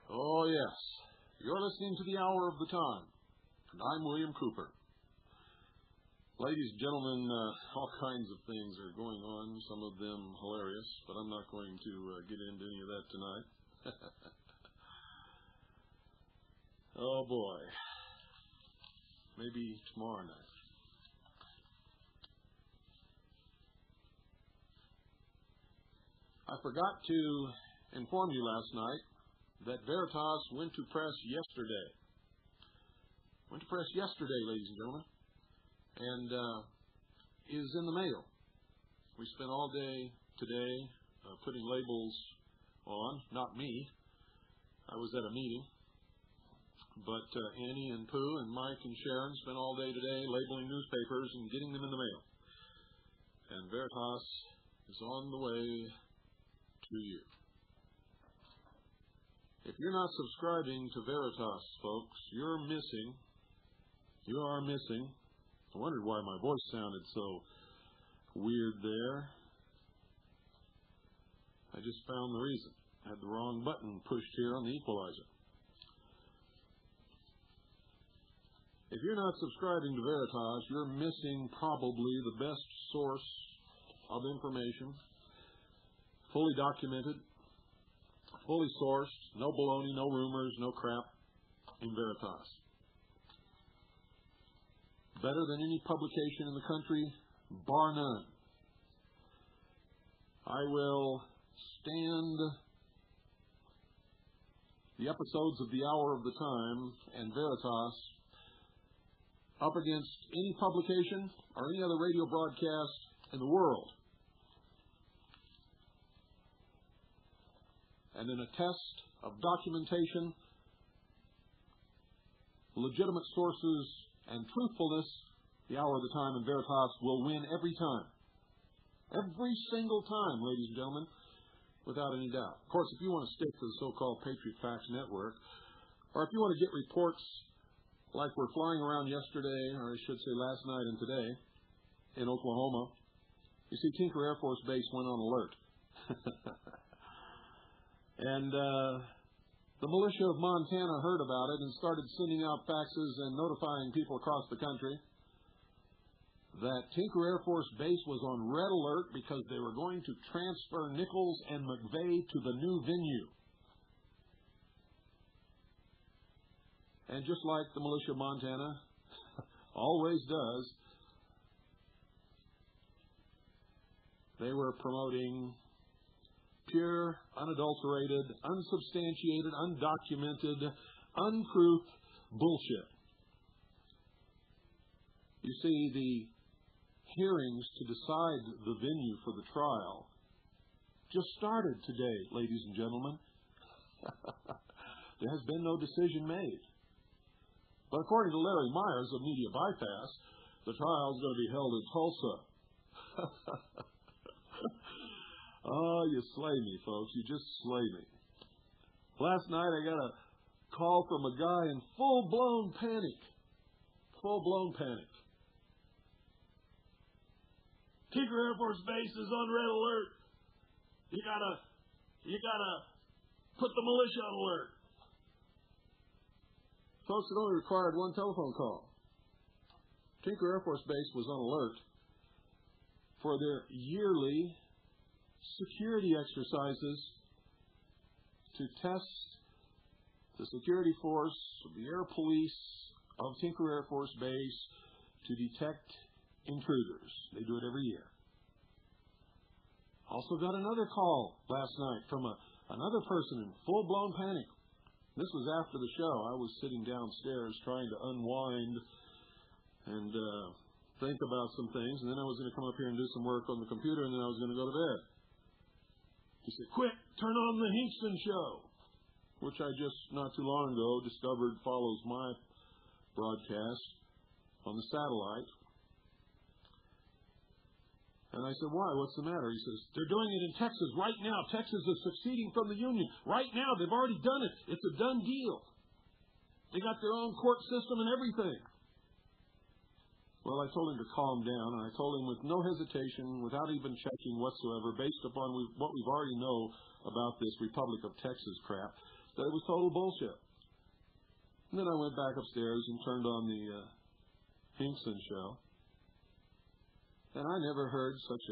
Oh, yes. You're listening to the Hour of the Time, and I'm William Cooper. Ladies and gentlemen, all kinds of things are going on, some of them hilarious, but I'm not going to get into any of that tonight. Oh, boy. Maybe tomorrow night. I forgot to inform you last night that Veritas went to press yesterday. Went to press yesterday, ladies and gentlemen, and is in the mail. We spent all day today putting labels on, not me. I was at a meeting, but Annie and Pooh and Mike and Sharon spent all day today labeling newspapers and getting them in the mail. And Veritas is on the way to you. If you're not subscribing to Veritas, folks, you're missing. You are missing. I wondered why my voice sounded so weird there. I just found the reason. I had the wrong button pushed here on the equalizer. If you're not subscribing to Veritas, you're missing probably the best source of information, fully documented, fully sourced, no baloney, no rumors, no crap, in Veritas. Better than any publication in the country, bar none. I will stand the episodes of the Hour of the Time and Veritas up against any publication or any other radio broadcast in the world. And in a test of documentation, legitimate sources, and truthfulness, the Hour of the Time and Veritas will win every time. Every single time, ladies and gentlemen, without any doubt. Of course, if you want to stick to the so-called Patriot Facts Network, or if you want to get reports like we're flying around yesterday, or I should say last night and today, in Oklahoma, you see Tinker Air Force Base went on alert. And the militia of Montana heard about it and started sending out faxes and notifying people across the country that Tinker Air Force Base was on red alert because they were going to transfer Nichols and McVeigh to the new venue. And just like the militia of Montana always does, they were promoting pure, unadulterated, unsubstantiated, undocumented, untruth bullshit. You see, the hearings to decide the venue for the trial just started today, ladies and gentlemen. There has been no decision made. But according to Larry Myers of Media Bypass, the trial is going to be held in Tulsa. Oh, you slay me, folks. You just slay me. Last night I got a call from a guy in full-blown panic. Full-blown panic. Tinker Air Force Base is on red alert. You gotta put the militia on alert. Folks, it only required one telephone call. Tinker Air Force Base was on alert for their yearly security exercises to test the security force of the air police of Tinker Air Force Base to detect intruders. They do it every year. Also got another call last night from another person in full-blown panic. This was after the show. I was sitting downstairs trying to unwind and think about some things, and then I was going to come up here and do some work on the computer, and then I was going to go to bed. He said, "Quick, turn on the Hinkson show," which I just not too long ago discovered follows my broadcast on the satellite. And I said, "Why? What's the matter?" He says, "They're doing it in Texas right now. Texas is seceding from the Union. Right now, they've already done it. It's a done deal. They got their own court system and everything." Well, I told him to calm down, and I told him with no hesitation, without even checking whatsoever, based upon what we've already know about this Republic of Texas crap, that it was total bullshit. And then I went back upstairs and turned on the Hinkson show. And I never heard such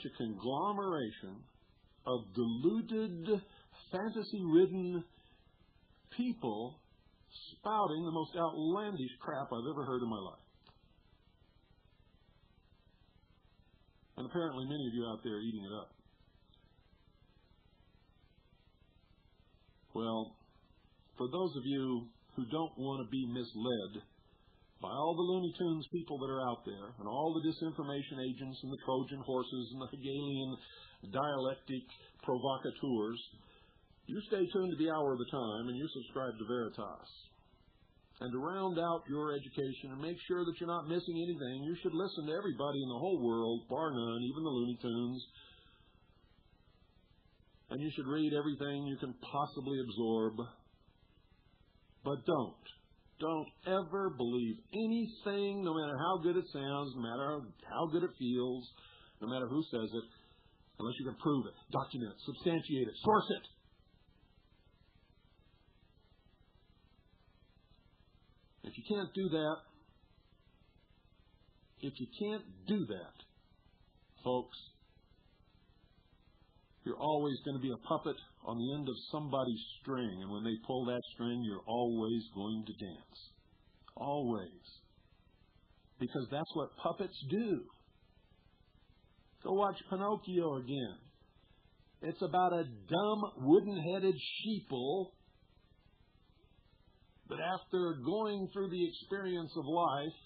a conglomeration of deluded, fantasy-ridden people spouting the most outlandish crap I've ever heard in my life. And apparently many of you out there are eating it up. Well, for those of you who don't want to be misled by all the Looney Tunes people that are out there, and all the disinformation agents, and the Trojan horses, and the Hegelian dialectic provocateurs, you stay tuned to the Hour of the Time, and you subscribe to Veritas. And to round out your education and make sure that you're not missing anything, you should listen to everybody in the whole world, bar none, even the Looney Tunes. And you should read everything you can possibly absorb. But don't ever believe anything, no matter how good it sounds, no matter how good it feels, no matter who says it, unless you can prove it, document it, substantiate it, source it. If you can't do that, folks, you're always going to be a puppet on the end of somebody's string, and when they pull that string, you're always going to dance. Always. Because that's what puppets do. Go watch Pinocchio again. It's about a dumb, wooden-headed sheeple that after going through the experience of life,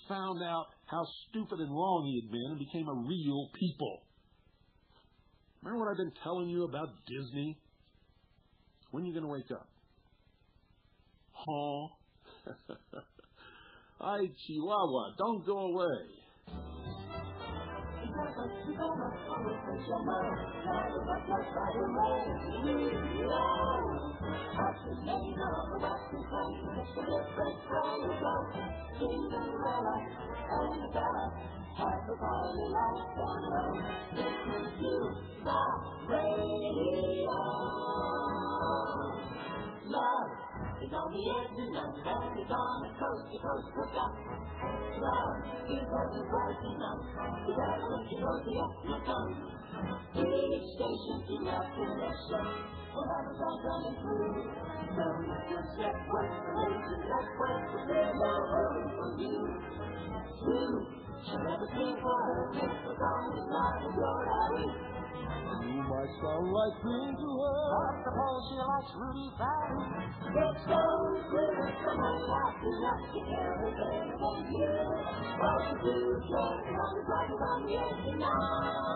found out how stupid and wrong he had been and became a real people. Remember what I've been telling you about Disney? When are you going to wake up? Huh? Hi, Chihuahua, don't go away. Love is on the edge and and it's on a coast-to-coast hookup. Love is working close enough to get when you go to the come. Each station to love connection will have a song coming through. So just step one relation, that's what we're really for you. True, she'll never think for her kiss, as long as love is your alley. You might sound like Green to her, but suppose she likes Rudy Valley. It's so good, someone like enough to care her better than you. All you do is care, as long as life is on the edge tonight.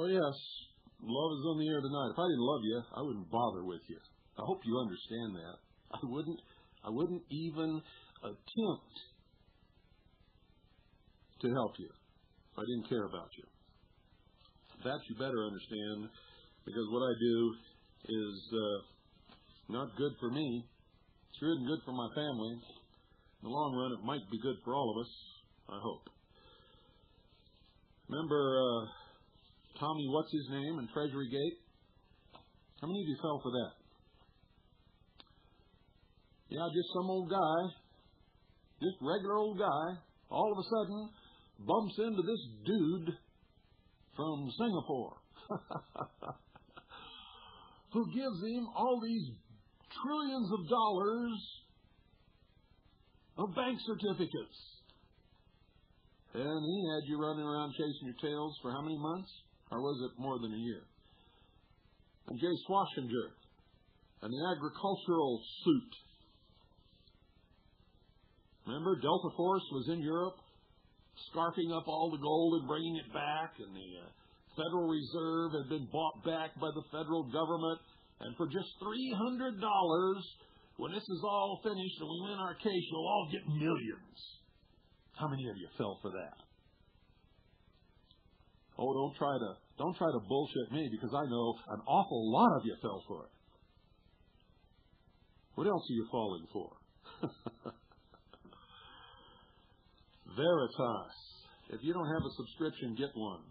Oh, yes, love is on the air tonight. If I didn't love you, I wouldn't bother with you. I hope you understand that. I wouldn't even attempt to help you if I didn't care about you. That you better understand, because what I do is not good for me. It sure isn't good for my family. In the long run, it might be good for all of us, I hope. Remember Tommy what's-his-name in Treasury Gate? How many of you fell for that? Yeah, just some old guy, just regular old guy, all of a sudden bumps into this dude from Singapore who gives him all these trillions of dollars of bank certificates. And he had you running around chasing your tails for how many months? Or was it more than a year? And Jay Swashinger and the agricultural suit. Remember, Delta Force was in Europe, scarfing up all the gold and bringing it back, and the Federal Reserve had been bought back by the federal government, and for just $300, when this is all finished and we win our case, you'll all get millions. How many of you fell for that? Oh, don't try to bullshit me, because I know an awful lot of you fell for it. What else are you falling for? Veritas. If you don't have a subscription, get one.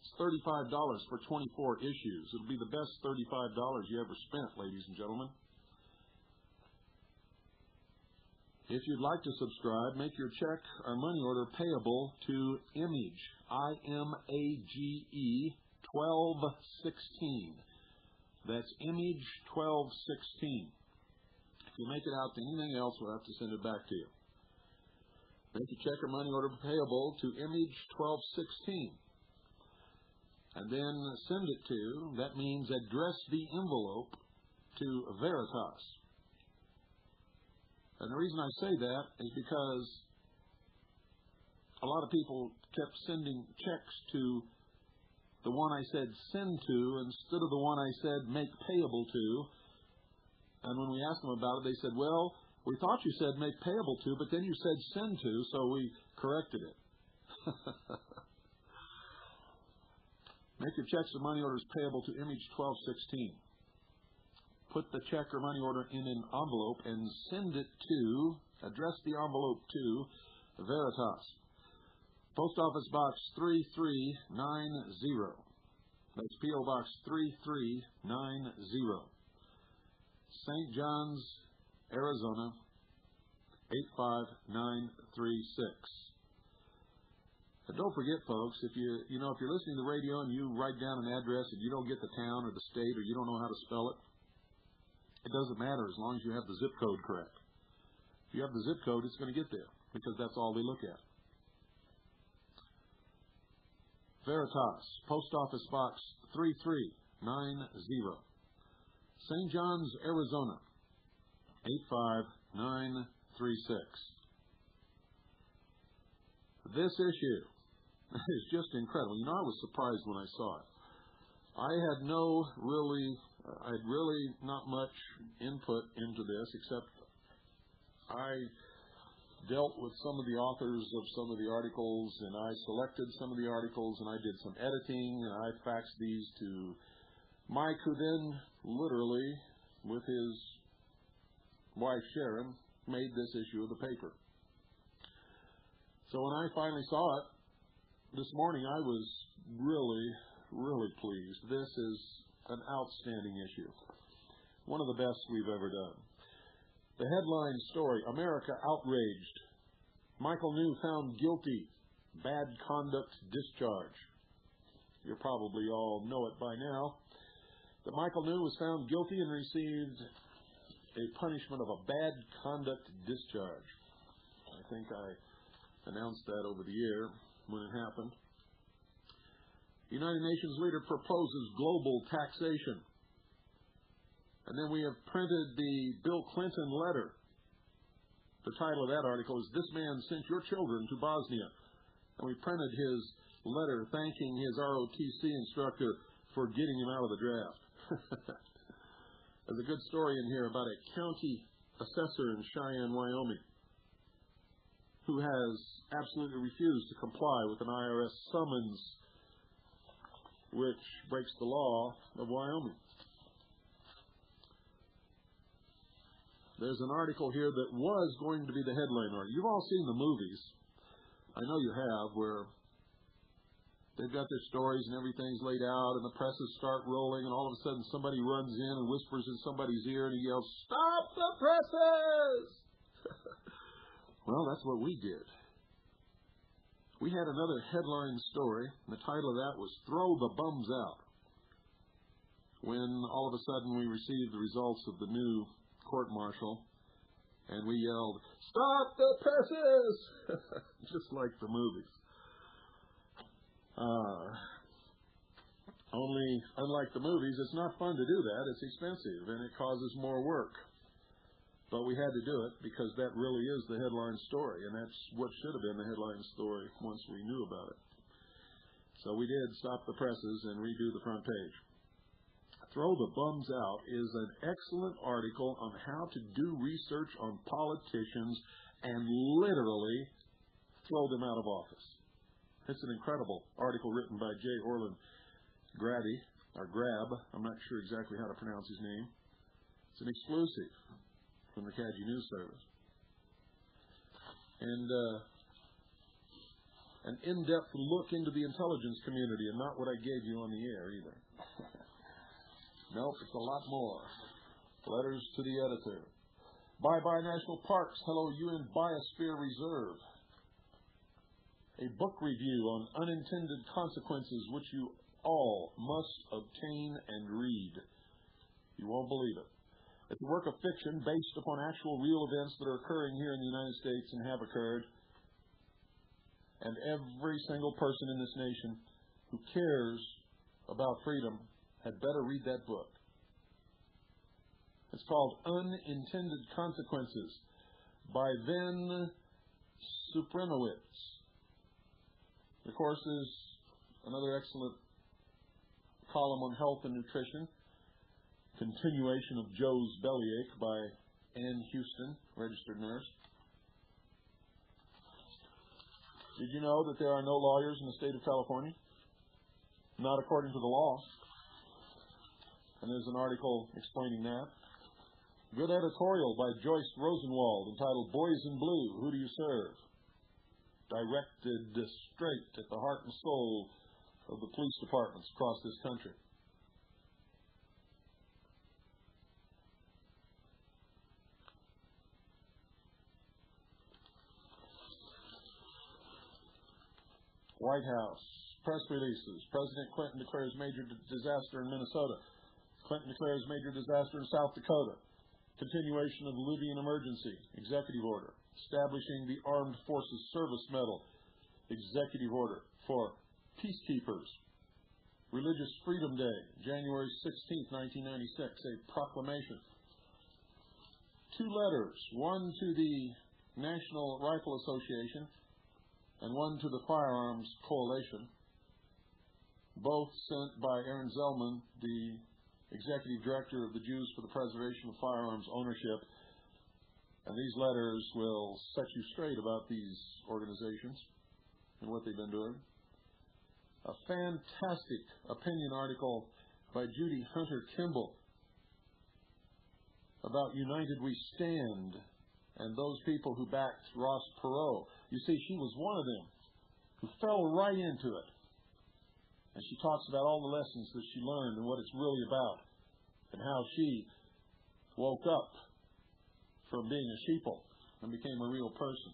It's $35 for 24 issues. It'll be the best $35 you ever spent, ladies and gentlemen. If you'd like to subscribe, make your check or money order payable to Image, IMAGE 1216. That's Image 1216. If you make it out to anything else, we'll have to send it back to you. Make a check or money order payable to Image 1216. And then send it to, that means address the envelope to Veritas. And the reason I say that is because a lot of people kept sending checks to the one I said send to instead of the one I said make payable to. And when we asked them about it, they said, well, we thought you said make payable to, but then you said send to, so we corrected it. Make your checks and money orders payable to Image 1216. Put the check or money order in an envelope and send it to, address the envelope to Veritas. Post Office Box 3390. That's P.O. Box 3390. St. John's, Arizona, 85936. And don't forget, folks, if you're listening to the radio and you write down an address and you don't get the town or the state or you don't know how to spell it, it doesn't matter as long as you have the zip code correct. If you have the zip code, it's going to get there because that's all they look at. Veritas, Post Office Box 3390, St. John's, Arizona, 85936. This issue is just incredible. You know, I was surprised when I saw it. I had really not much input into this, except I dealt with some of the authors of some of the articles, and I selected some of the articles, and I did some editing, and I faxed these to Mike, who then literally, with his wife Sharon, made this issue of the paper. So when I finally saw it this morning, I was really pleased. This is an outstanding issue. One of the best we've ever done. The headline story, America outraged. Michael New found guilty. Bad conduct discharge. You probably all know it by now. That Michael New was found guilty and received a punishment of a bad conduct discharge. I think I announced that over the air when it happened. United Nations leader proposes global taxation. And then we have printed the Bill Clinton letter. The title of that article is This Man Sent Your Children to Bosnia. And we printed his letter thanking his ROTC instructor for getting him out of the draft. There's a good story in here about a county assessor in Cheyenne, Wyoming, who has absolutely refused to comply with an IRS summons which breaks the law of Wyoming. There's an article here that was going to be the headline article. You've all seen the movies. I know you have, where they've got their stories and everything's laid out and the presses start rolling and all of a sudden somebody runs in and whispers in somebody's ear and he yells, "Stop the presses!" Well, that's what we did. We had another headline story, and the title of that was "Throw the Bums Out." When all of a sudden we received the results of the new court-martial, and we yelled, "Stop the presses!" Just like the movies. Only, unlike the movies, it's not fun to do that. It's expensive, and it causes more work. But we had to do it because that really is the headline story, and that's what should have been the headline story once we knew about it. So we did stop the presses and redo the front page. Throw the Bums Out is an excellent article on how to do research on politicians and literally throw them out of office. It's an incredible article written by J. Orland Grab. I'm not sure exactly how to pronounce his name. It's an exclusive from the Kaji News Service. And an in-depth look into the intelligence community, and not what I gave you on the air either. Nope, it's a lot more. Letters to the editor. Bye-bye National Parks. Hello UN Biosphere Reserve. A book review on unintended consequences which you all must obtain and read. You won't believe it. It's a work of fiction based upon actual real events that are occurring here in the United States and have occurred. And every single person in this nation who cares about freedom had better read that book. It's called Unintended Consequences by Van Supranowitz. Of course, there's another excellent column on health and nutrition, continuation of Joe's Bellyache by Ann Houston, registered nurse. Did you know that there are no lawyers in the state of California? Not according to the law. And there's an article explaining that. Good editorial by Joyce Rosenwald entitled Boys in Blue, Who Do You Serve? Directed straight at the heart and soul of the police departments across this country. White House, press releases. President Clinton declares major disaster in Minnesota. Clinton declares major disaster in South Dakota. Continuation of the Libyan emergency. Executive order. Establishing the Armed Forces Service Medal. Executive order for peacekeepers. Religious Freedom Day, January 16, 1996. A proclamation. 2 letters. One to the National Rifle Association and one to the Firearms Coalition, both sent by Aaron Zellman, the Executive Director of the Jews for the Preservation of Firearms Ownership. And these letters will set you straight about these organizations and what they've been doing. A fantastic opinion article by Judy Hunter Kimball about United We Stand and those people who backed Ross Perot. You see, she was one of them who fell right into it. And she talks about all the lessons that she learned and what it's really about and how she woke up from being a sheeple and became a real person.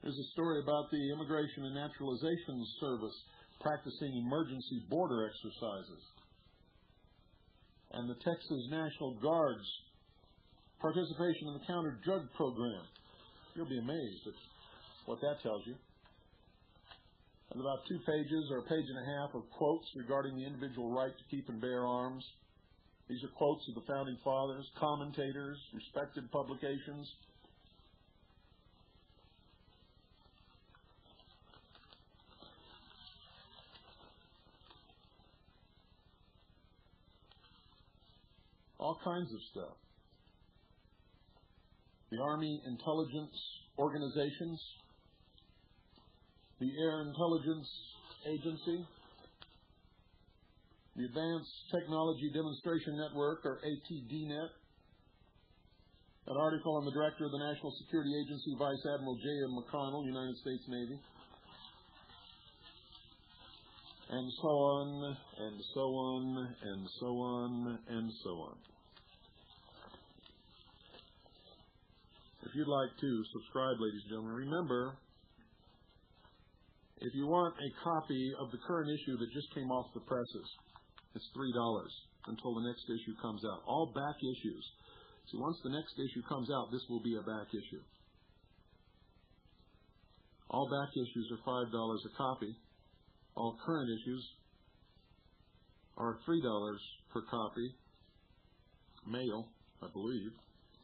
There's a story about the Immigration and Naturalization Service practicing emergency border exercises. And the Texas National Guard's participation in the counter-drug program. You'll be amazed at what that tells you. And about 2 pages or a page and a half of quotes regarding the individual right to keep and bear arms. These are quotes of the Founding Fathers, commentators, respected publications. all kinds of stuff. The Army Intelligence Organizations, the Air Intelligence Agency, the Advanced Technology Demonstration Network, or ATDNet, an article on the Director of the National Security Agency, Vice Admiral J.M. McConnell, United States Navy, and so on, and so on, and so on, and so on. If you'd like to subscribe, ladies and gentlemen, remember, if you want a copy of the current issue that just came off the presses, it's $3 until the next issue comes out. All back issues. See, once the next issue comes out, this will be a back issue. All back issues are $5 a copy. All current issues are $3 per copy. Mail, I believe.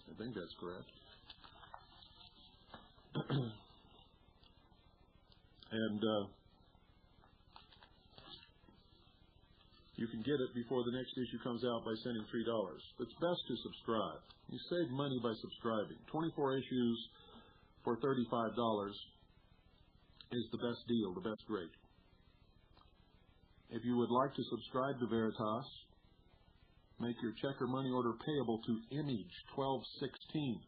I think that's correct. And you can get it before the next issue comes out by sending $3. It's best to subscribe. You save money by subscribing. 24 issues for $35 is the best deal, the best rate. If you would like to subscribe to Veritas, make your check or money order payable to Image 1216.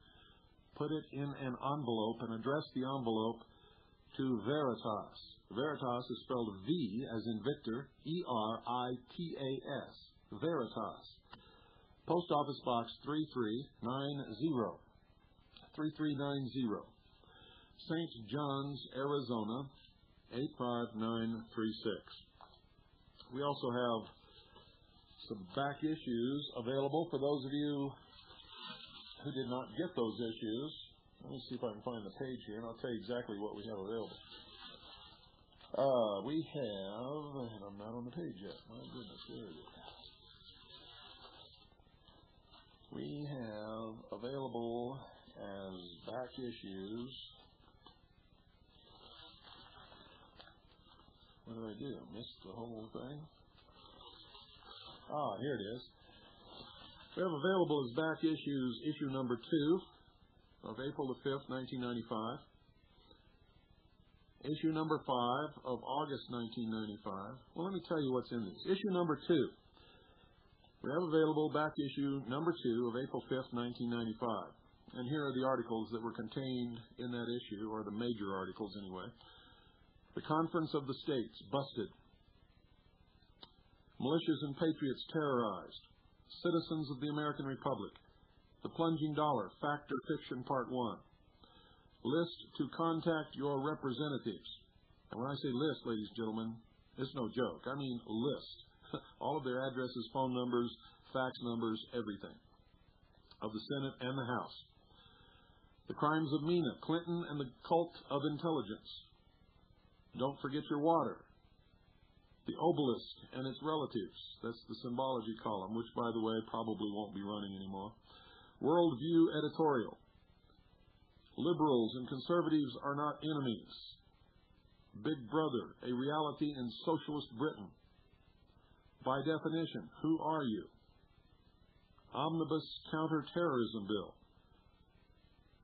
Put it in an envelope and address the envelope to Veritas. Veritas is spelled V as in Victor, E-R-I-T-A-S, Veritas. Post Office Box 3390, 3390, St. John's, Arizona, 85936. We also have some back issues available for those of you who did not get those issues. Let me see if I can find the page here, and I'll tell you exactly what we have available. We have, and I'm not on the page yet. My goodness, there it is. We have available as back issues. What did I do? Missed the whole thing? Here it is. We have available as back issues issue number 2 of April the 5th, 1995. Issue number 5 of August 1995. Well, let me tell you what's in these. Issue number 2. We have available back issue number 2 of April 5th, 1995. And here are the articles that were contained in that issue, or the major articles anyway. The Conference of the States, busted. Militias and patriots terrorized. Citizens of the American Republic. The Plunging Dollar, Fact or Fiction, Part 1. List to contact your representatives. And when I say list, ladies and gentlemen, it's no joke. I mean list. All of their addresses, phone numbers, fax numbers, everything. Of the Senate and the House. The Crimes of Mina, Clinton and the Cult of Intelligence. Don't forget your water. The Obelisk and its relatives. That's the symbology column, which, by the way, probably won't be running anymore. Worldview editorial. Liberals and conservatives are not enemies. Big Brother, a reality in socialist Britain. By definition, who are you? Omnibus counterterrorism bill.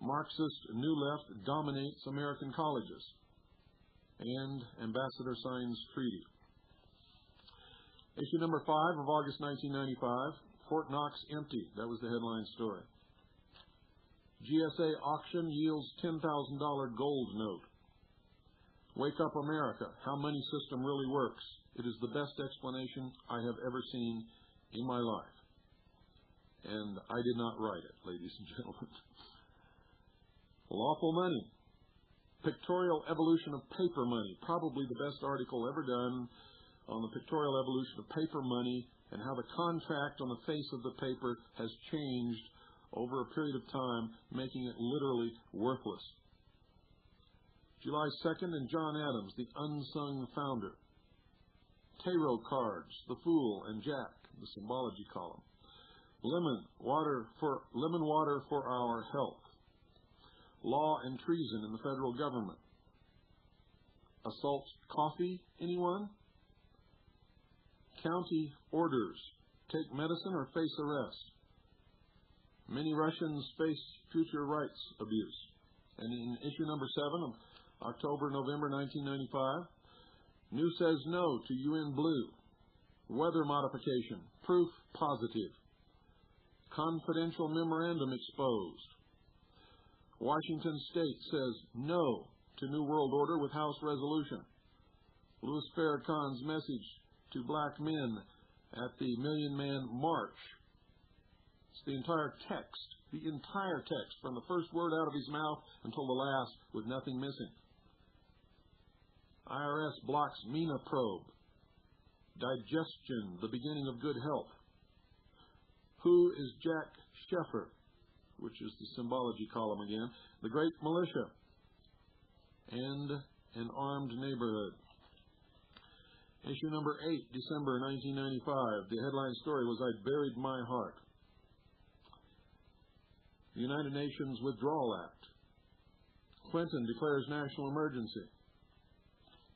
Marxist New Left dominates American colleges. And Ambassador signs treaty. Issue number 5 of August 1995, Fort Knox empty. That was the headline story. GSA auction yields $10,000 gold note. Wake Up America, how money system really works. It is the best explanation I have ever seen in my life. And I did not write it, ladies and gentlemen. Lawful money. Pictorial evolution of paper money. Probably the best article ever done on the pictorial evolution of paper money and how the contract on the face of the paper has changed over a period of time, making it literally worthless. July 2nd, and John Adams, the unsung founder. Tarot cards, the Fool and Jack, the symbology column. Lemon water for our health. Law and treason in the federal government. Assault coffee, anyone? County orders. Take medicine or face arrest. Many Russians face future rights abuse. And in issue number 7 of October-November 1995, New says no to UN Blue. Weather modification. Proof positive. Confidential memorandum exposed. Washington State says no to New World Order with House resolution. Louis Farrakhan's message to black men at the Million Man March. It's the entire text from the first word out of his mouth until the last with nothing missing. IRS blocks MENA probe. Digestion, the beginning of good health. Who is Jack Sheffer, which is the symbology column again. The Great Militia. And an armed neighborhood. Issue number 8, December 1995. The headline story was I Buried My Heart. The United Nations Withdrawal Act. Clinton declares national emergency.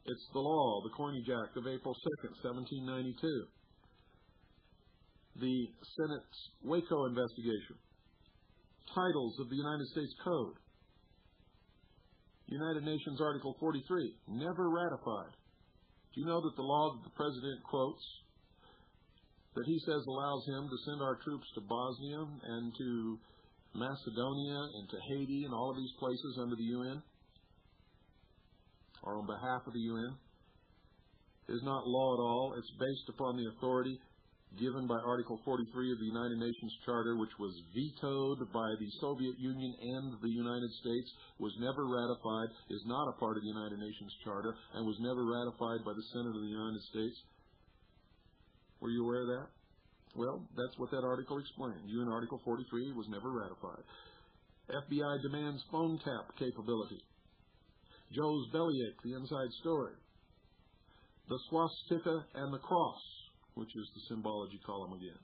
It's the law, the Coinage Act of April 2nd, 1792. The Senate's Waco investigation. Titles of the United States Code. United Nations Article 43, never ratified. Do you know that the law that the President quotes, that he says allows him to send our troops to Bosnia and to Macedonia and to Haiti and all of these places under the UN, or on behalf of the UN, is not law at all. It's based upon the authority given by Article 43 of the United Nations Charter, which was vetoed by the Soviet Union and the United States, was never ratified, is not a part of the United Nations Charter, and was never ratified by the Senate of the United States. Were you aware of that? Well, that's what that article explained. UN Article 43 was never ratified. FBI demands phone tap capability. Joe's bellyache, the inside story. The swastika and the cross, which is the symbology column again.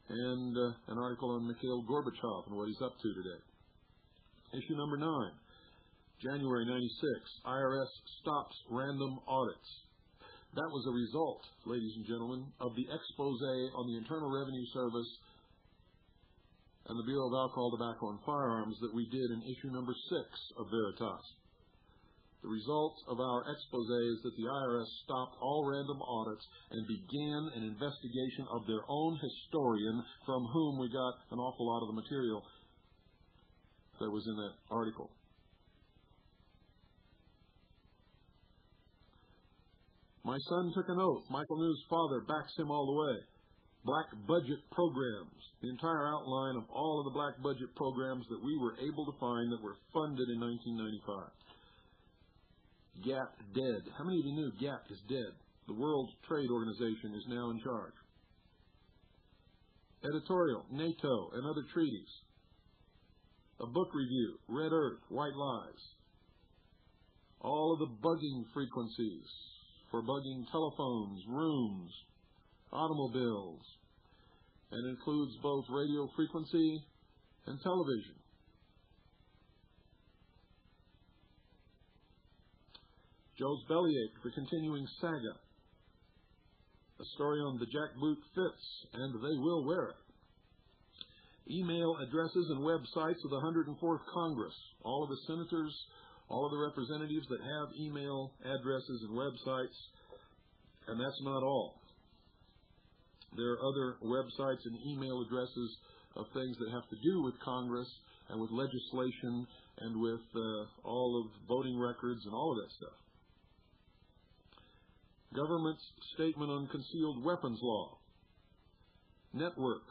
And an article on Mikhail Gorbachev and what he's up to today. Issue number 9, January 96. IRS stops random audits. That was a result, ladies and gentlemen, of the expose on the Internal Revenue Service and the Bureau of Alcohol, Tobacco, and Firearms that we did in issue number 6 of Veritas. The result of our expose is that the IRS stopped all random audits and began an investigation of their own historian, from whom we got an awful lot of the material that was in that article. My son took an oath. Michael New's father backs him all the way. Black budget programs. The entire outline of all of the black budget programs that we were able to find that were funded in 1995. GATT dead. How many of you knew GATT is dead? The World Trade Organization is now in charge. Editorial, NATO, and other treaties. A book review, Red Earth, White Lies. All of the bugging frequencies for bugging telephones, rooms, automobiles, and includes both radio frequency and television. Joe's bellyache, the continuing saga. A story on the jackboot fits, and they will wear it. Email addresses and websites of the 104th Congress. All of the senators, all of the representatives that have email addresses and websites, and that's not all. There are other websites and email addresses of things that have to do with Congress and with legislation and with all of voting records and all of that stuff. Government's statement on concealed weapons law. Network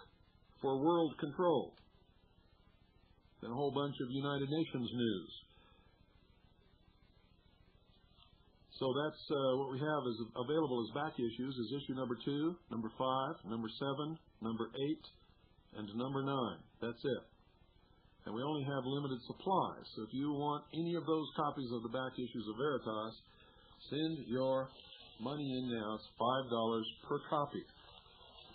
for world control. Then a whole bunch of United Nations news. So that's what we have is available as back issues is issue number 2, number 5, number 7, number 8, and number 9. That's it. And we only have limited supplies. So if you want any of those copies of the back issues of Veritas, send your money in now. It's $5 per copy.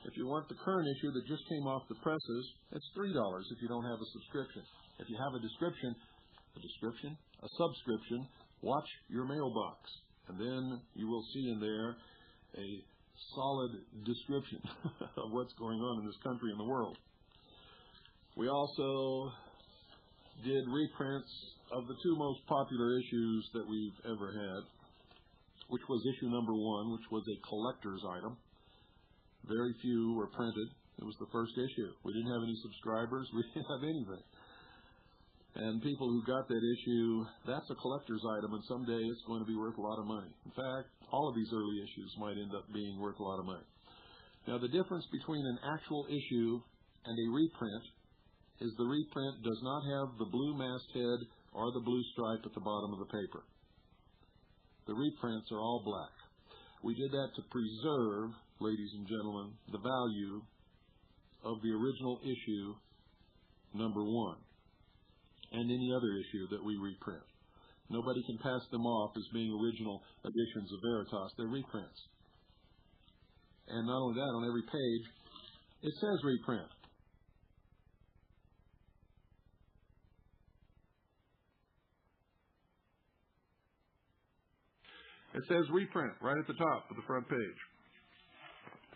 If you want the current issue that just came off the presses, it's $3 if you don't have a subscription. If you have a subscription, watch your mailbox. And then you will see in there a solid description of what's going on in this country and the world. We also did reprints of the two most popular issues that we've ever had, which was issue number 1, which was a collector's item. Very few were printed. It was the first issue. We didn't have any subscribers. We didn't have anything. And people who got that issue, that's a collector's item, and someday it's going to be worth a lot of money. In fact, all of these early issues might end up being worth a lot of money. Now, the difference between an actual issue and a reprint is the reprint does not have the blue masthead or the blue stripe at the bottom of the paper. The reprints are all black. We did that to preserve, ladies and gentlemen, the value of the original issue number 1 and any other issue that we reprint. Nobody can pass them off as being original editions of Veritas. They're reprints. And not only that, on every page, it says reprint. It says reprint right at the top of the front page.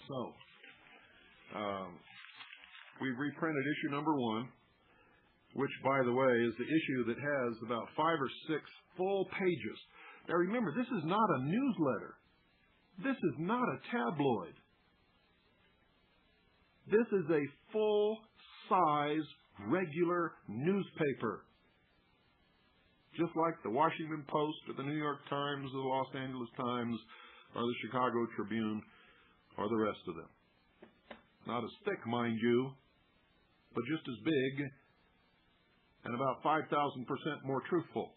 So, we've reprinted issue number 1, which, by the way, is the issue that has about 5 or 6 full pages. Now, remember, this is not a newsletter. This is not a tabloid. This is a full-size, regular newspaper. Just like the Washington Post or the New York Times or the Los Angeles Times or the Chicago Tribune or the rest of them. Not as thick, mind you, but just as big and about 5,000% more truthful.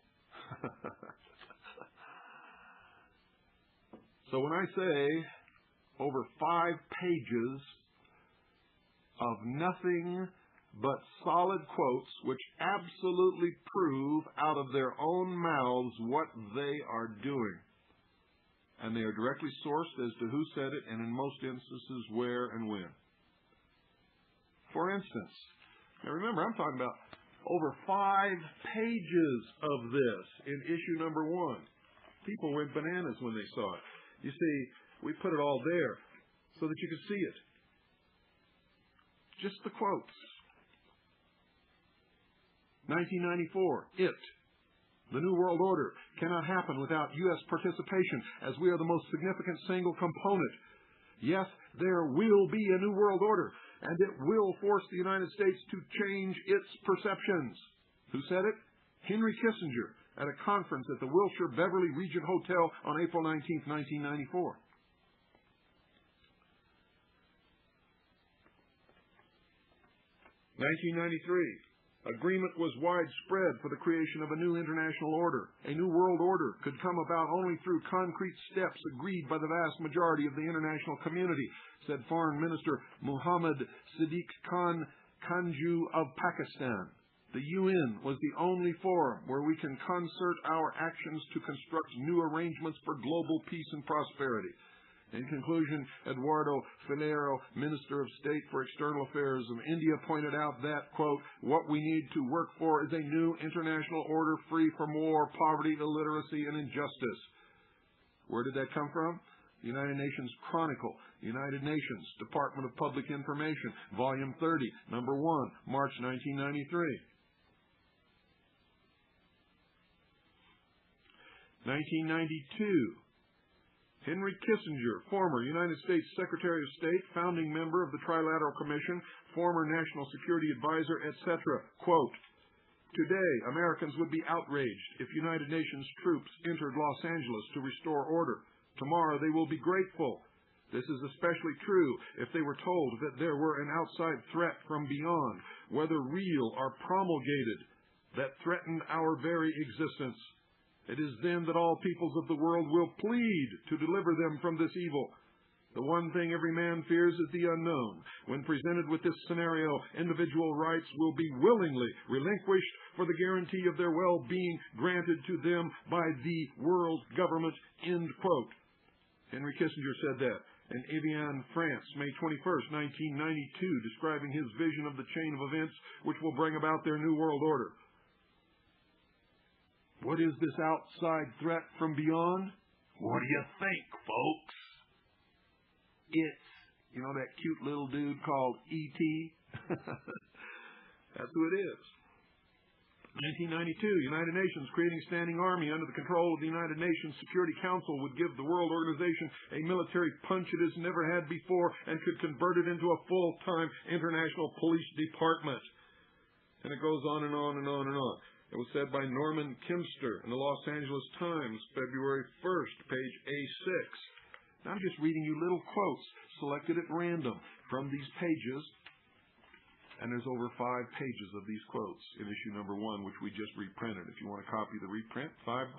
So when I say over 5 pages of nothing but solid quotes which absolutely prove out of their own mouths what they are doing. And they are directly sourced as to who said it, and in most instances where and when. For instance, now remember, I'm talking about over 5 pages of this in issue number 1. People went bananas when they saw it. You see, we put it all there so that you could see it. Just the quotes. 1994, the New World Order cannot happen without U.S. participation, as we are the most significant single component. Yes, there will be a New World Order, and it will force the United States to change its perceptions. Who said it? Henry Kissinger, at a conference at the Wilshire Beverly Regent Hotel on April 19, 1994. Agreement was widespread for the creation of a new international order. A new world order could come about only through concrete steps agreed by the vast majority of the international community, said Foreign Minister Muhammad Siddiq Khan Kanju of Pakistan. The UN was the only forum where we can concert our actions to construct new arrangements for global peace and prosperity. In conclusion, Eduardo Filero, Minister of State for External Affairs of India, pointed out that, quote, what we need to work for is a new international order free from war, poverty, illiteracy, and injustice. Where did that come from? The United Nations Chronicle, United Nations, Department of Public Information, Volume 30, Number 1, March 1993. 1992. Henry Kissinger, former United States Secretary of State, founding member of the Trilateral Commission, former National Security Advisor, etc., quote, today, Americans would be outraged if United Nations troops entered Los Angeles to restore order. Tomorrow, they will be grateful. This is especially true if they were told that there were an outside threat from beyond, whether real or promulgated, that threatened our very existence. It is then that all peoples of the world will plead to deliver them from this evil. The one thing every man fears is the unknown. When presented with this scenario, individual rights will be willingly relinquished for the guarantee of their well-being granted to them by the world government, end quote. Henry Kissinger said that in Evian, France, May 21st, 1992, describing his vision of the chain of events which will bring about their new world order. What is this outside threat from beyond? What do you think, folks? It's, that cute little dude called E.T. That's who it is. 1992, United Nations creating standing army under the control of the United Nations Security Council would give the world organization a military punch it has never had before and could convert it into a full-time international police department. And it goes on and on and on and on. It was said by Norman Kimster in the Los Angeles Times, February 1st, page A6. Now, I'm just reading you little quotes selected at random from these pages. And there's over 5 pages of these quotes in issue number 1, which we just reprinted. If you want to copy the reprint, $5.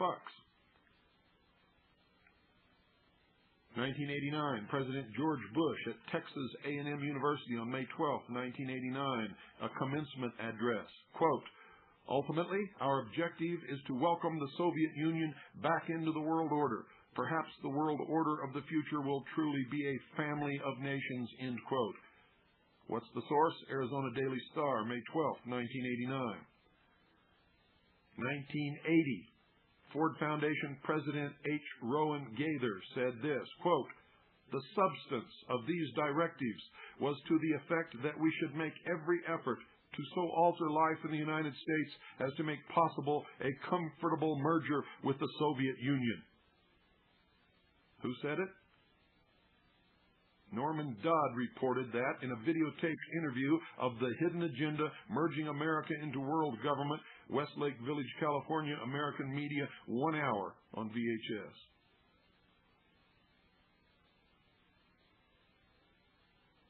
1989, President George Bush at Texas A&M University on May 12, 1989, a commencement address. Quote, ultimately, our objective is to welcome the Soviet Union back into the world order. Perhaps the world order of the future will truly be a family of nations, end quote. What's the source? Arizona Daily Star, May 12, 1989. 1980, Ford Foundation President H. Rowan Gaither said this, quote, the substance of these directives was to the effect that we should make every effort to so alter life in the United States as to make possible a comfortable merger with the Soviet Union. Who said it? Norman Dodd reported that in a videotaped interview of The Hidden Agenda, Merging America into World Government, Westlake Village, California, American Media, 1 hour on VHS.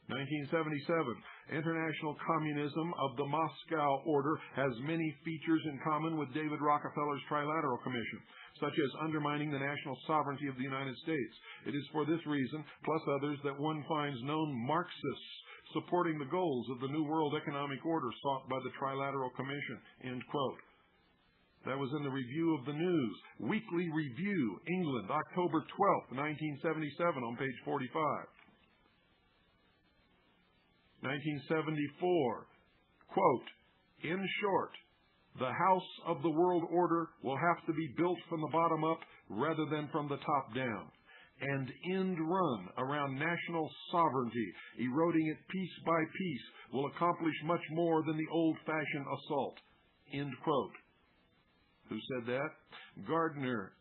(1977) International Communism of the Moscow Order has many features in common with David Rockefeller's Trilateral Commission, such as undermining the national sovereignty of the United States. It is for this reason, plus others, that one finds known Marxists supporting the goals of the New World Economic Order sought by the Trilateral Commission, end quote. That was in the Review of the News. Weekly Review, England, October 12, 1977, on page 45. 1974, quote, in short, the house of the world order will have to be built from the bottom up rather than from the top down, and end run around national sovereignty, eroding it piece by piece, will accomplish much more than the old-fashioned assault, end quote. Who said that? Gardner,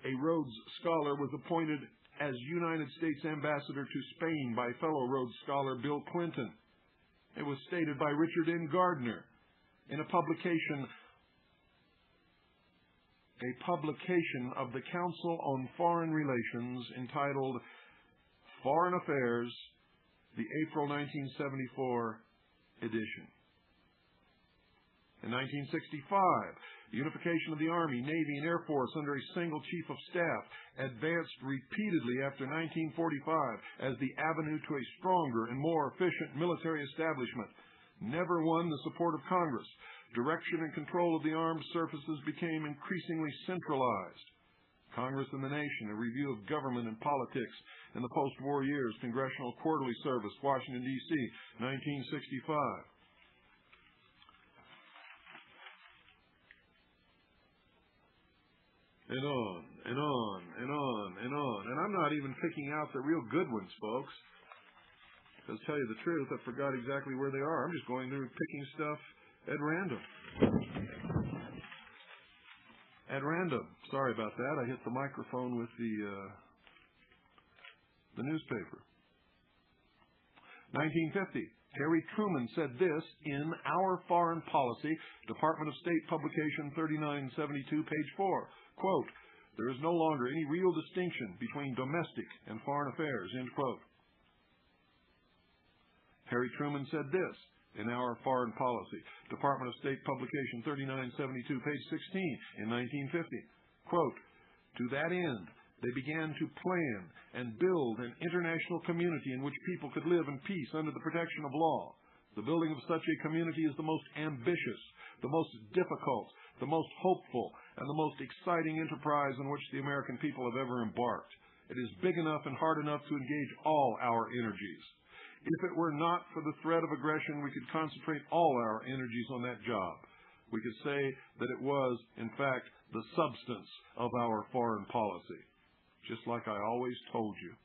a Rhodes Scholar, was appointed as United States Ambassador to Spain by fellow Rhodes Scholar Bill Clinton. It was stated by Richard N. Gardner in a publication of the Council on Foreign Relations entitled Foreign Affairs, the April 1974 edition. In 1965, unification of the Army, Navy, and Air Force under a single Chief of Staff advanced repeatedly after 1945 as the avenue to a stronger and more efficient military establishment. Never won the support of Congress. Direction and control of the armed services became increasingly centralized. Congress and the Nation, a review of government and politics in the post-war years, Congressional Quarterly Service, Washington, D.C., 1965. And on, and on, and on, and on. And I'm not even picking out the real good ones, folks. To tell you the truth, I forgot exactly where they are. I'm just going through picking stuff at random. At random. Sorry about that. I hit the microphone with the newspaper. 1950. Harry Truman said this in Our Foreign Policy, Department of State Publication 3972, page 4. Quote, there is no longer any real distinction between domestic and foreign affairs, end quote. Harry Truman said this in Our Foreign Policy, Department of State Publication 3972, page 16, in 1950. Quote, to that end, they began to plan and build an international community in which people could live in peace under the protection of law. The building of such a community is the most ambitious, the most difficult, the most hopeful, and the most exciting enterprise in which the American people have ever embarked. It is big enough and hard enough to engage all our energies. If it were not for the threat of aggression, we could concentrate all our energies on that job. We could say that it was, in fact, the substance of our foreign policy, just like I always told you.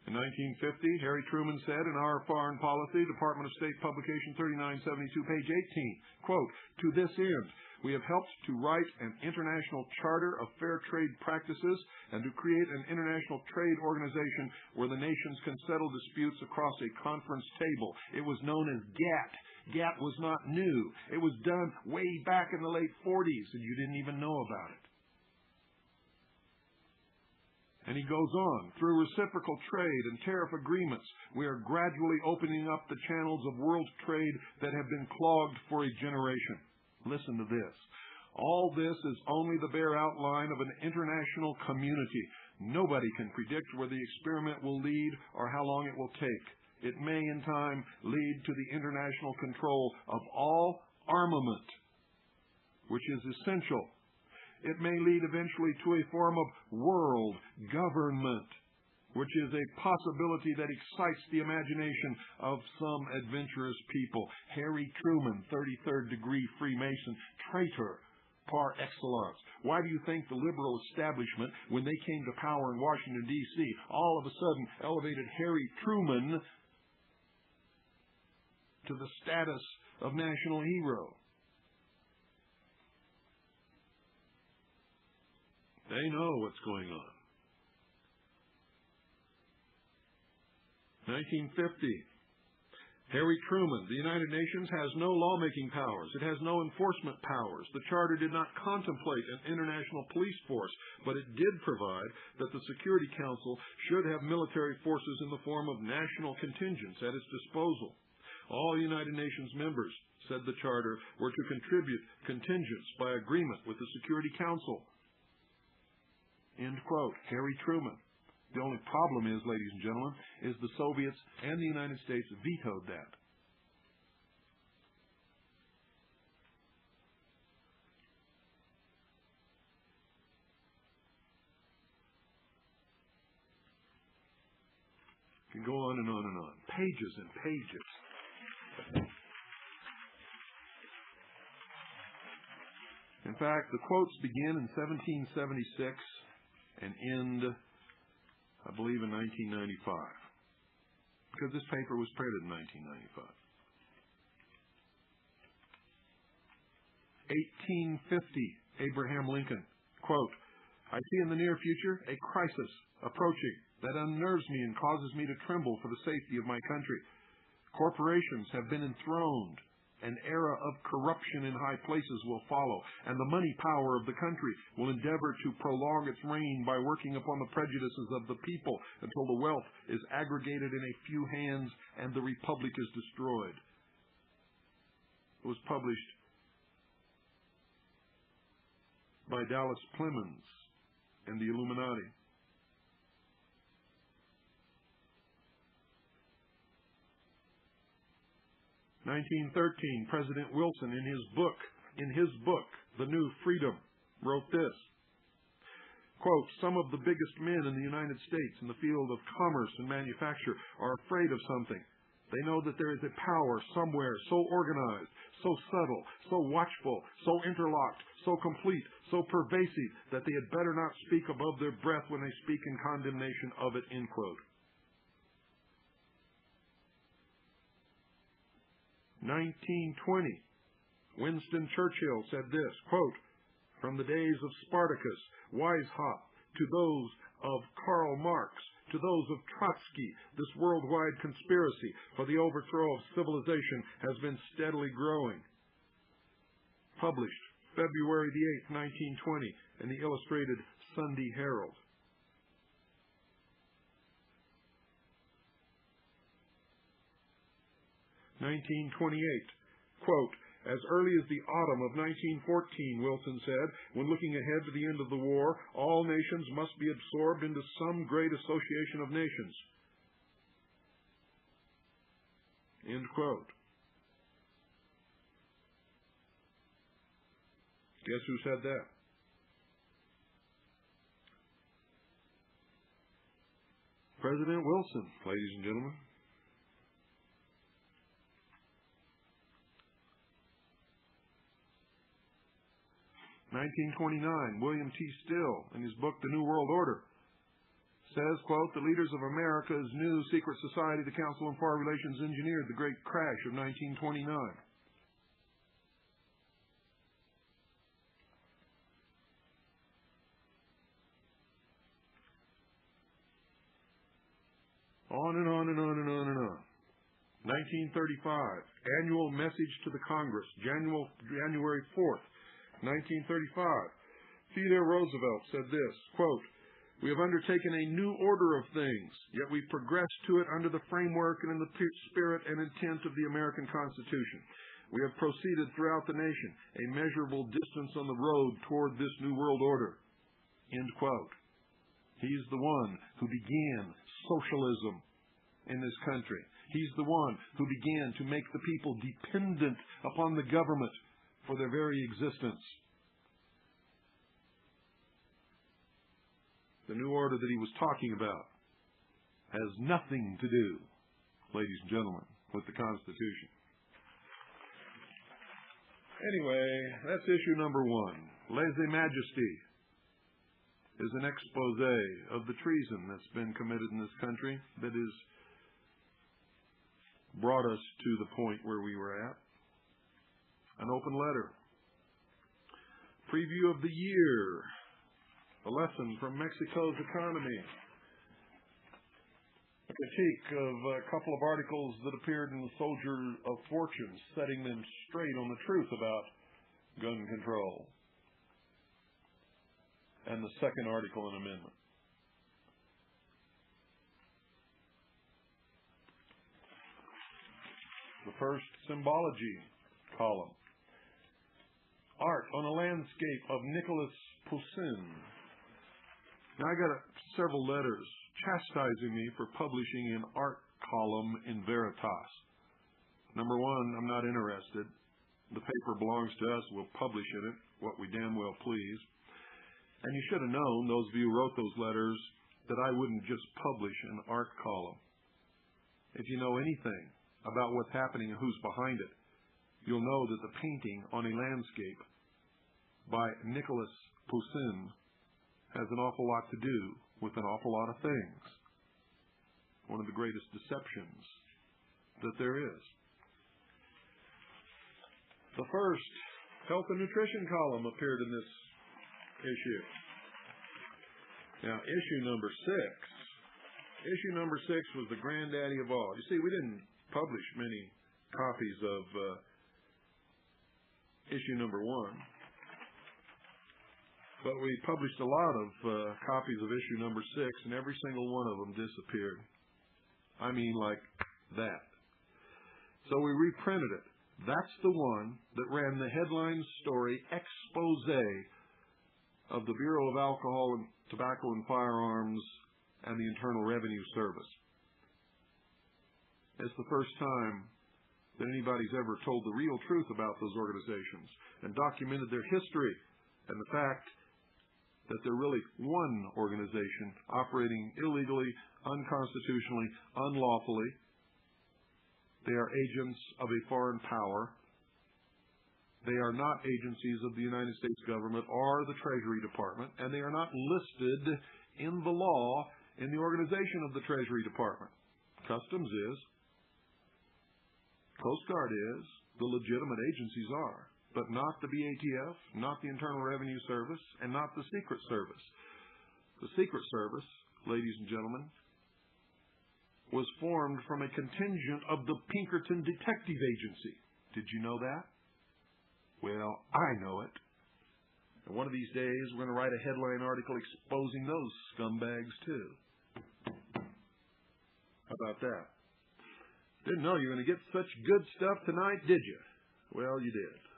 In 1950, Harry Truman said in Our Foreign Policy, Department of State Publication 3972, page 18, quote, "To this end, we have helped to write an international charter of fair trade practices and to create an international trade organization where the nations can settle disputes across a conference table." It was known as GATT. GATT was not new. It was done way back in the late 40s, and you didn't even know about it. And he goes on, "Through reciprocal trade and tariff agreements, we are gradually opening up the channels of world trade that have been clogged for a generation." Listen to this. All this is only the bare outline of an international community. Nobody can predict where the experiment will lead or how long it will take. It may, in time, lead to the international control of all armament, which is essential. It may lead eventually to a form of world government, which is a possibility that excites the imagination of some adventurous people. Harry Truman, 33rd degree Freemason, traitor par excellence. Why do you think the liberal establishment, when they came to power in Washington, D.C., all of a sudden elevated Harry Truman to the status of national hero? They know what's going on. 1950. Harry Truman, "The United Nations has no lawmaking powers. It has no enforcement powers. The Charter did not contemplate an international police force, but it did provide that the Security Council should have military forces in the form of national contingents at its disposal. All United Nations members," said the Charter, "were to contribute contingents by agreement with the Security Council." End quote. Harry Truman. The only problem is, ladies and gentlemen, is the Soviets and the United States vetoed that. You can go on and on and on. Pages and pages. In fact, the quotes begin in 1776 and end, I believe, in 1995, because this paper was printed in 1995. 1850, Abraham Lincoln, quote, "I see in the near future a crisis approaching that unnerves me and causes me to tremble for the safety of my country. Corporations have been enthroned. An era of corruption in high places will follow, and the money power of the country will endeavor to prolong its reign by working upon the prejudices of the people until the wealth is aggregated in a few hands and the republic is destroyed." It was published by Dallas Clemens and the Illuminati. In 1913, President Wilson, in his book, The New Freedom, wrote this, quote, "Some of the biggest men in the United States in the field of commerce and manufacture are afraid of something. They know that there is a power somewhere so organized, so subtle, so watchful, so interlocked, so complete, so pervasive, that they had better not speak above their breath when they speak in condemnation of it," end quote. 1920, Winston Churchill said this, quote, "From the days of Spartacus, Weishaupt, to those of Karl Marx, to those of Trotsky, this worldwide conspiracy for the overthrow of civilization has been steadily growing." Published February the 8th, 1920, in the Illustrated Sunday Herald. 1928, quote, "As early as the autumn of 1914, Wilson said, when looking ahead to the end of the war, all nations must be absorbed into some great association of nations." End quote. Guess who said that? President Wilson, ladies and gentlemen. In 1929, William T. Still, in his book, The New World Order, says, quote, the leaders of America's new secret society, the Council on Foreign Relations, engineered the great crash of 1929. On and on and on and on and on. 1935, annual message to the Congress, January 4th, 1935. Theodore Roosevelt said this, quote, we have undertaken a new order of things, yet we progress to it under the framework and in the spirit and intent of the American Constitution. We have proceeded throughout the nation a measurable distance on the road toward this new world order. End quote. He's the one who began socialism in this country. He's the one who began to make the people dependent upon the government for their very existence. The new order that he was talking about has nothing to do, ladies and gentlemen, with the Constitution. Anyway, that's issue number 1. Lèse-majesté is an expose of the treason that's been committed in this country that has brought us to the point where we were at. An open letter. Preview of the year. A lesson from Mexico's economy. A critique of a couple of articles that appeared in the Soldier of Fortune, setting them straight on the truth about gun control. And the second article and amendment. The first symbology column. Art on a landscape of Nicolas Poussin. Now I got several letters chastising me for publishing an art column in Veritas. Number 1, I'm not interested. The paper belongs to us. We'll publish in it what we damn well please. And you should have known, those of you who wrote those letters, that I wouldn't just publish an art column. If you know anything about what's happening and who's behind it, you'll know that the painting on a landscape by Nicolas Poussin has an awful lot to do with an awful lot of things. One of the greatest deceptions that there is. The first health and nutrition column appeared in this issue. Now, issue number 6. Issue number 6 was the granddaddy of all. You see, we didn't publish many copies of issue number 1. But we published a lot of copies of issue number 6, and every single one of them disappeared. I mean, like that. So we reprinted it. That's the one that ran the headline story expose of the Bureau of Alcohol and Tobacco and Firearms and the Internal Revenue Service. It's the first time that anybody's ever told the real truth about those organizations and documented their history and the fact that they're really one organization operating illegally, unconstitutionally, unlawfully. They are agents of a foreign power. They are not agencies of the United States government or the Treasury Department, and they are not listed in the law in the organization of the Treasury Department. Customs is, Coast Guard is, the legitimate agencies are. But not the BATF, not the Internal Revenue Service, and not the Secret Service. The Secret Service, ladies and gentlemen, was formed from a contingent of the Pinkerton Detective Agency. Did you know that? Well, I know it. And one of these days, we're going to write a headline article exposing those scumbags, too. How about that? Didn't know you were going to get such good stuff tonight, did you? Well, you did.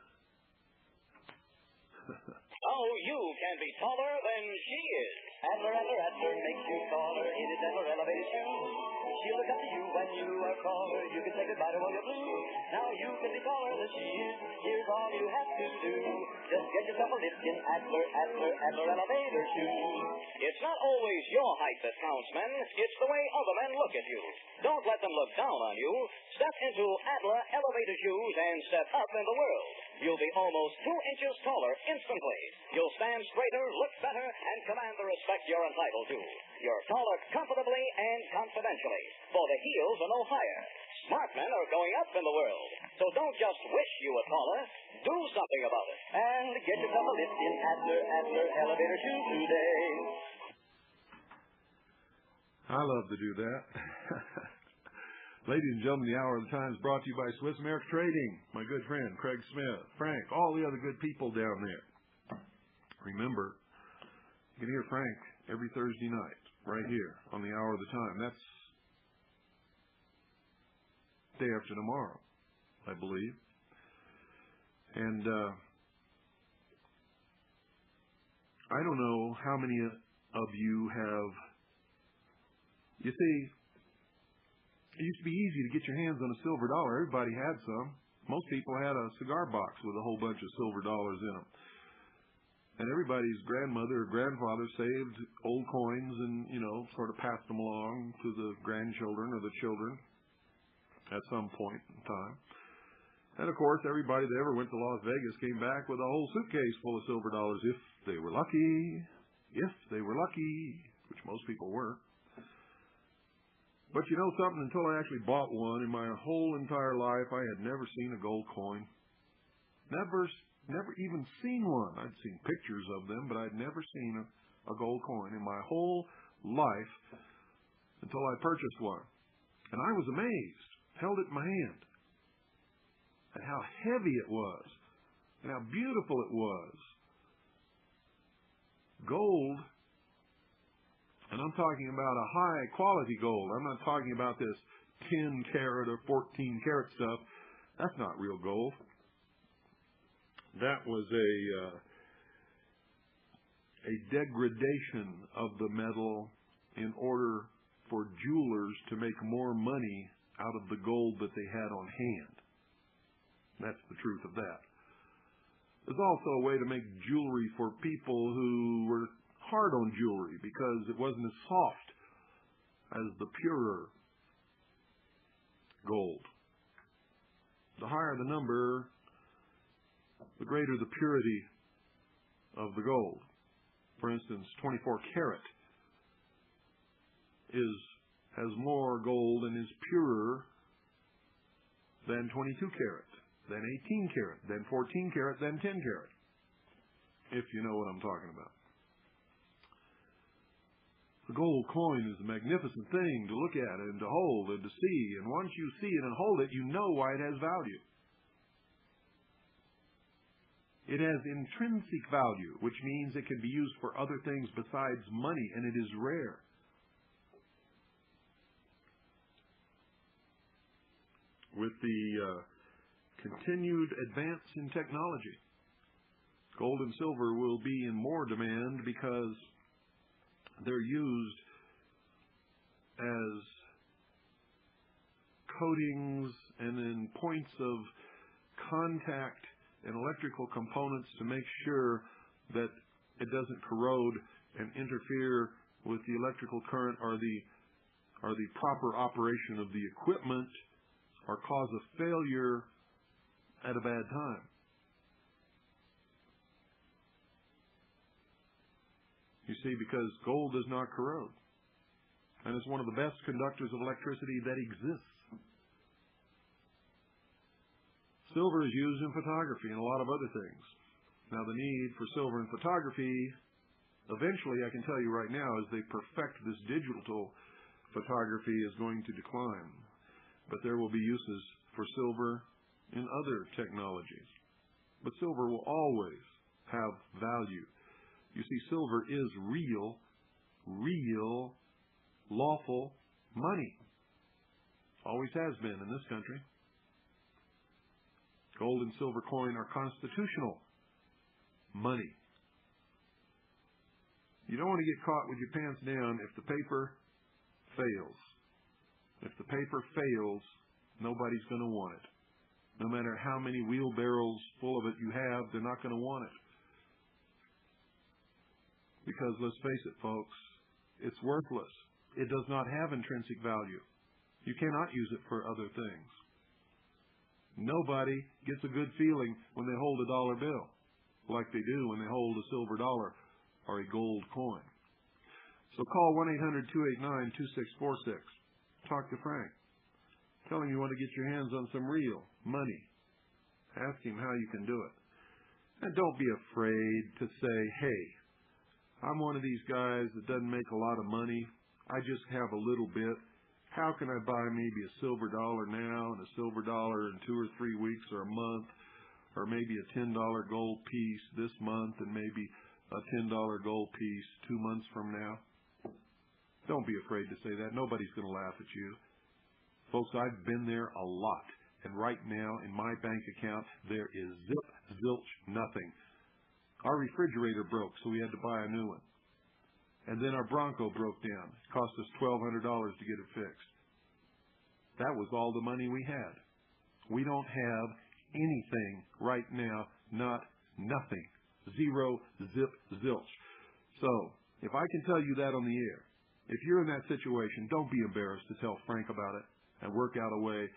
Oh, you can be taller than she is. Adler makes you taller in his Adler elevation. She'll look up to you when you are taller. You can say goodbye to all your blue. Now you can be taller than she is. Here's all you have to do. Just get yourself a lift in Adler elevator shoes. It's not always your height that counts, men. It's the way other men look at you. Don't let them look down on you. Step into Adler elevator shoes and step up in the world. You'll be almost 2 inches taller instantly. You'll stand straighter, look better, and command the respect you're entitled to. You're taller comfortably and confidentially, for the heels are no higher. Smart men are going up in the world. So don't just wish you were taller. Do something about it. And get yourself a lift in Adler elevator shoes today. I love to do that. Ladies and gentlemen, the Hour of the Time is brought to you by Swiss America Trading. My good friend, Craig Smith, Frank, all the other good people down there. Remember, you can hear Frank every Thursday night, right here on the Hour of the Time. That's day after tomorrow, I believe. And I don't know how many of you have, you see, it used to be easy to get your hands on a silver dollar. Everybody had some. Most people had a cigar box with a whole bunch of silver dollars in them. And everybody's grandmother or grandfather saved old coins and, sort of passed them along to the grandchildren or the children at some point in time. And, of course, everybody that ever went to Las Vegas came back with a whole suitcase full of silver dollars if they were lucky. If they were lucky, which most people were. But you know something, until I actually bought one in my whole entire life, I had never seen a gold coin. Never even seen one. I'd seen pictures of them, but I'd never seen a gold coin in my whole life until I purchased one. And I was amazed, held it in my hand, at how heavy it was, and how beautiful it was. Gold. And I'm talking about a high-quality gold. I'm not talking about this 10-carat or 14-carat stuff. That's not real gold. That was a degradation of the metal in order for jewelers to make more money out of the gold that they had on hand. That's the truth of that. There's also a way to make jewelry for people who were hard on jewelry because it wasn't as soft as the purer gold. The higher the number, the greater the purity of the gold. For instance, 24 karat has more gold and is purer than 22 karat, than 18 karat, than 14 karat, than 10 karat, if you know what I'm talking about. The gold coin is a magnificent thing to look at and to hold and to see. And once you see it and hold it, you know why it has value. It has intrinsic value, which means it can be used for other things besides money, and it is rare. With the continued advance in technology, gold and silver will be in more demand because they're used as coatings and in points of contact and electrical components to make sure that it doesn't corrode and interfere with the electrical current or the proper operation of the equipment or cause a failure at a bad time. You see, because gold does not corrode. And it's one of the best conductors of electricity that exists. Silver is used in photography and a lot of other things. Now, the need for silver in photography, eventually, I can tell you right now, as they perfect this digital photography, is going to decline. But there will be uses for silver in other technologies. But silver will always have value. You see, silver is real, lawful money. Always has been in this country. Gold and silver coin are constitutional money. You don't want to get caught with your pants down if the paper fails. If the paper fails, nobody's going to want it. No matter how many wheelbarrows full of it you have, they're not going to want it. Because let's face it, folks, it's worthless. It does not have intrinsic value. You cannot use it for other things. Nobody gets a good feeling when they hold a dollar bill, like they do when they hold a silver dollar or a gold coin. So call 1-800-289-2646. Talk to Frank. Tell him you want to get your hands on some real money. Ask him how you can do it. And don't be afraid to say, hey, I'm one of these guys that doesn't make a lot of money. I just have a little bit. How can I buy maybe a silver dollar now and a silver dollar in 2 or 3 weeks or a month, or maybe a $10 gold piece this month and maybe a $10 gold piece 2 months from now? Don't be afraid to say that. Nobody's going to laugh at you. Folks, I've been there a lot. And right now in my bank account, there is zip, zilch, nothing. Our refrigerator broke, so we had to buy a new one. And then our Bronco broke down. It cost us $1,200 to get it fixed. That was all the money we had. We don't have anything right now, nothing. Zero, zip, zilch. So, if I can tell you that on the air, if you're in that situation, don't be embarrassed to tell Frank about it and work out a way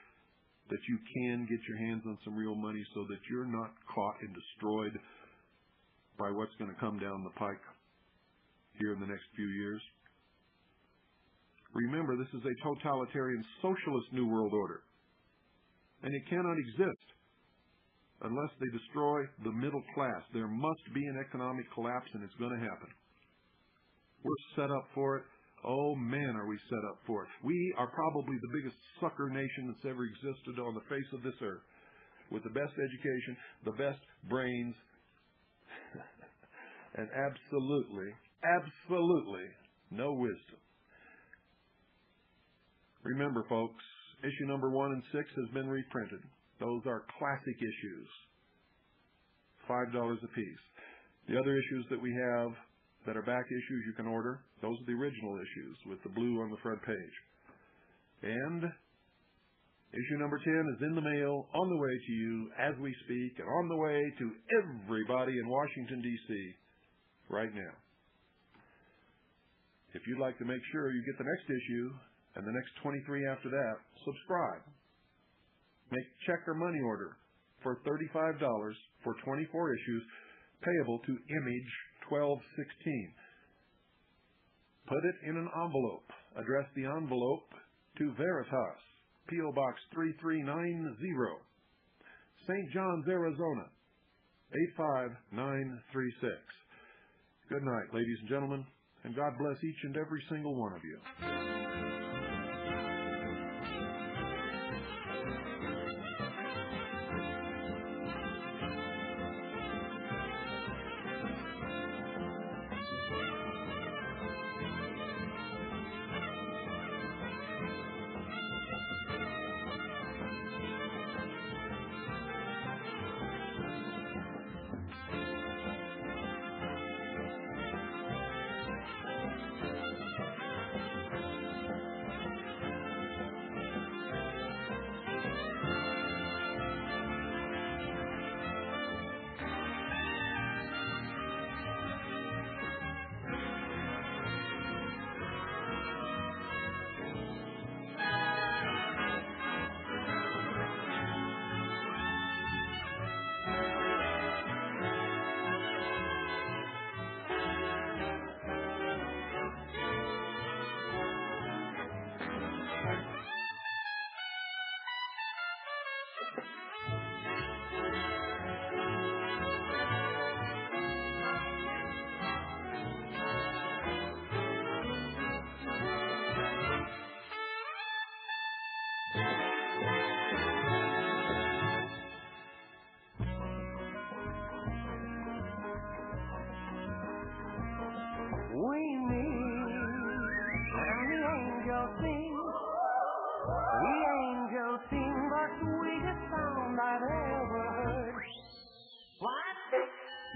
that you can get your hands on some real money so that you're not caught and destroyed by what's going to come down the pike here in the next few years. Remember, this is a totalitarian socialist New World Order, and it cannot exist unless they destroy the middle class. There must be an economic collapse, and it's going to happen. We're set up for it. Oh, man, are we set up for it. We are probably the biggest sucker nation that's ever existed on the face of this earth, with the best education, the best brains, and absolutely no wisdom. Remember, folks, issue number 1 and 6 has been reprinted. Those are classic issues, $5 a piece. The other issues that we have that are back issues you can order, those are the original issues with the blue on the front page. And issue number 10 is in the mail, on the way to you as we speak, and on the way to everybody in Washington, D.C. right now. If you'd like to make sure you get the next issue and the next 23 after that, subscribe. Check or money order for $35 for 24 issues, payable to Image 1216. Put it in an envelope. Address the envelope to Veritas, P.O. Box 3390, St. John's, Arizona, 85936. Good night, ladies and gentlemen, and God bless each and every single one of you.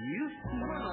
You smile.